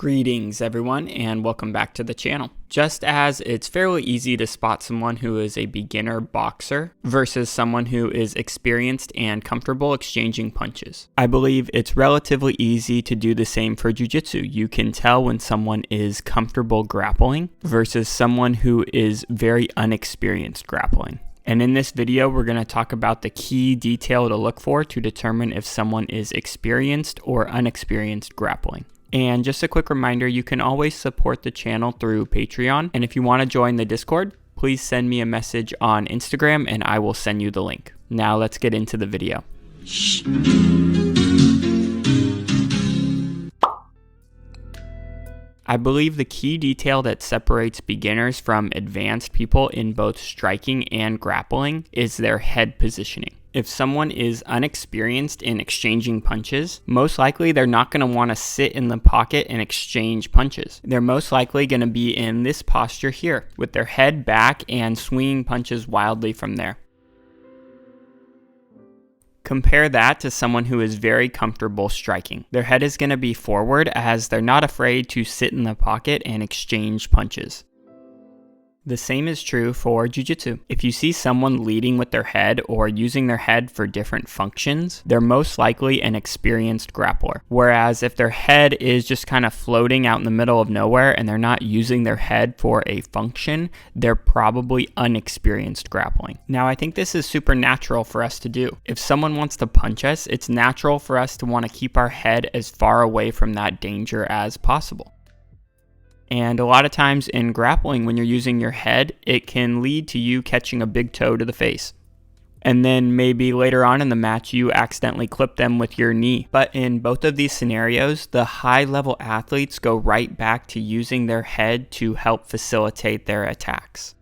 Greetings everyone and welcome back to the channel. Just as it's fairly easy to spot someone who is a beginner boxer versus someone who is experienced and comfortable exchanging punches, I believe it's relatively easy to do the same for jiu-jitsu. You can tell when someone is comfortable grappling versus someone who is very unexperienced grappling. And in this video, we're going to talk about the key detail to look for to determine if someone is experienced or unexperienced grappling. And just a quick reminder, you can always support the channel through Patreon. And if you want to join the Discord, please send me a message on Instagram and I will send you the link. Now let's get into the video. I believe the key detail that separates beginners from advanced people in both striking and grappling is their head positioning. If someone is unexperienced in exchanging punches, most likely they're not going to want to sit in the pocket and exchange punches. They're most likely going to be in this posture here, with their head back and swinging punches wildly from there. Compare that to someone who is very comfortable striking. Their head is going to be forward as they're not afraid to sit in the pocket and exchange punches. The same is true for jiu-jitsu. If you see someone leading with their head or using their head for different functions, they're most likely an experienced grappler. Whereas if their head is just kind of floating out in the middle of nowhere and they're not using their head for a function, they're probably unexperienced grappling. Now, I think this is super natural for us to do. If someone wants to punch us, it's natural for us to want to keep our head as far away from that danger as possible. And a lot of times in grappling, when you're using your head, it can lead to you catching a big toe to the face. And then maybe later on in the match, you accidentally clip them with your knee. But in both of these scenarios, the high-level athletes go right back to using their head to help facilitate their attacks.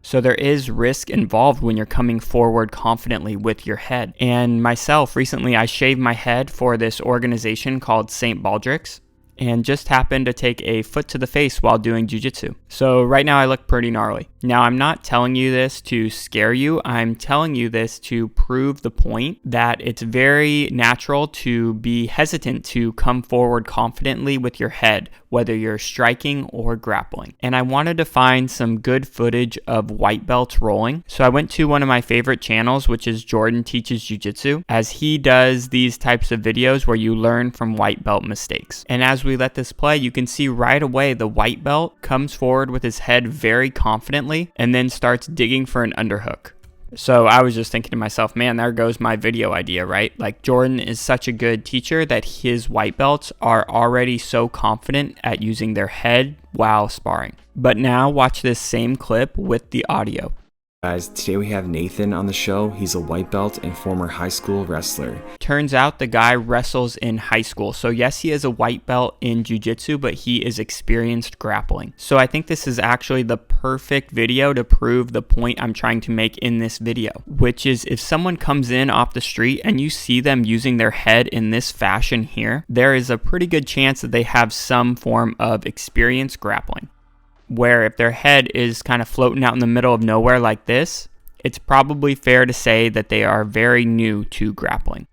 So there is risk involved when you're coming forward confidently with your head. And myself, recently I shaved my head for this organization called St. Baldrick's, and just happened to take a foot to the face while doing jiu-jitsu. So right now I look pretty gnarly. Now, I'm not telling you this to scare you. I'm telling you this to prove the point that it's very natural to be hesitant to come forward confidently with your head, whether you're striking or grappling. And I wanted to find some good footage of white belts rolling. So I went to one of my favorite channels, which is Jordan Teaches Jiu-Jitsu, as he does these types of videos where you learn from white belt mistakes. And as we let this play, you can see right away the white belt comes forward with his head very confidently and then starts digging for an underhook. So I was just thinking to myself, man, there goes my video idea, right? Like, Jordan is such a good teacher that his white belts are already so confident at using their head while sparring. But now watch this same clip with the audio. Guys, today we have Nathan on the show. He's a white belt and former high school wrestler. Turns out the guy wrestles in high school. So yes, he is a white belt in jiu-jitsu, but he is experienced grappling. So I think this is actually the perfect video to prove the point I'm trying to make in this video, which is if someone comes in off the street and you see them using their head in this fashion here, there is a pretty good chance that they have some form of experienced grappling. Where if their head is kind of floating out in the middle of nowhere like this, it's probably fair to say that they are very new to grappling.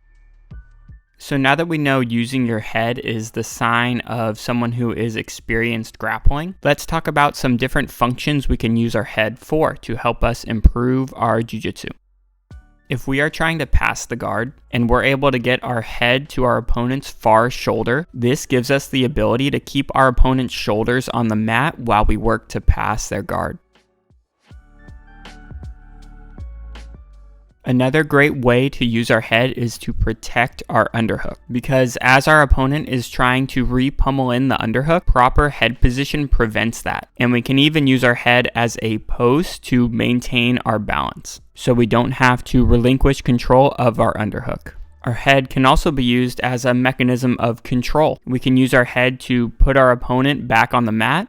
So now that we know using your head is the sign of someone who is experienced grappling, let's talk about some different functions we can use our head for to help us improve our jiu-jitsu. If we are trying to pass the guard and we're able to get our head to our opponent's far shoulder, this gives us the ability to keep our opponent's shoulders on the mat while we work to pass their guard. Another great way to use our head is to protect our underhook, because as our opponent is trying to re-pummel in the underhook, proper head position prevents that. And we can even use our head as a post to maintain our balance, so we don't have to relinquish control of our underhook. Our head can also be used as a mechanism of control. We can use our head to put our opponent back on the mat.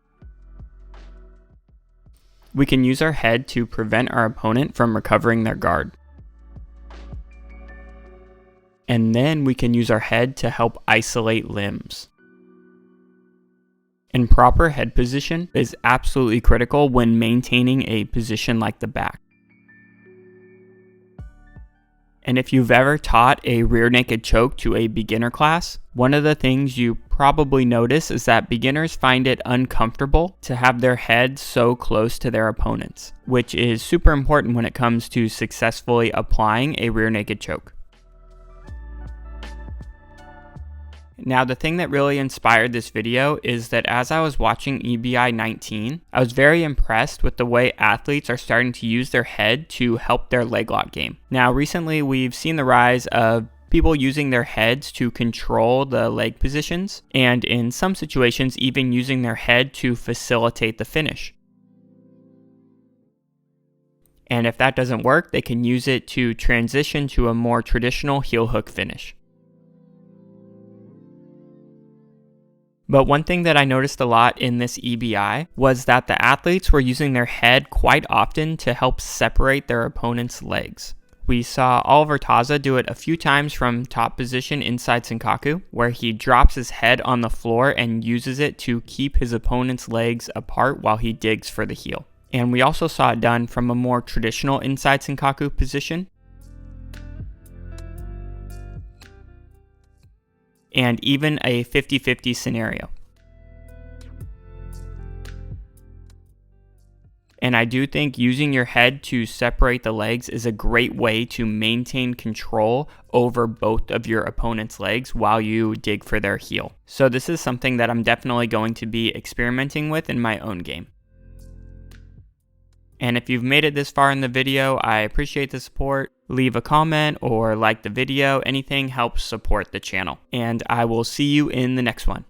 We can use our head to prevent our opponent from recovering their guard. And then we can use our head to help isolate limbs. And proper head position is absolutely critical when maintaining a position like the back. And if you've ever taught a rear naked choke to a beginner class, one of the things you probably notice is that beginners find it uncomfortable to have their head so close to their opponents, which is super important when it comes to successfully applying a rear naked choke. Now, the thing that really inspired this video is that as I was watching EBI 19, I was very impressed with the way athletes are starting to use their head to help their leg lock game. Now, recently we've seen the rise of people using their heads to control the leg positions, and in some situations even using their head to facilitate the finish. And if that doesn't work, they can use it to transition to a more traditional heel hook finish. But one thing that I noticed a lot in this EBI was that the athletes were using their head quite often to help separate their opponent's legs. We saw Oliver Taza do it a few times from top position inside Senkaku, where he drops his head on the floor and uses it to keep his opponent's legs apart while he digs for the heel. And we also saw it done from a more traditional inside Senkaku position, and even a 50-50 scenario. And I do think using your head to separate the legs is a great way to maintain control over both of your opponent's legs while you dig for their heel. So this is something that I'm definitely going to be experimenting with in my own game. And if you've made it this far in the video, I appreciate the support. Leave a comment or like the video. Anything helps support the channel. And I will see you in the next one.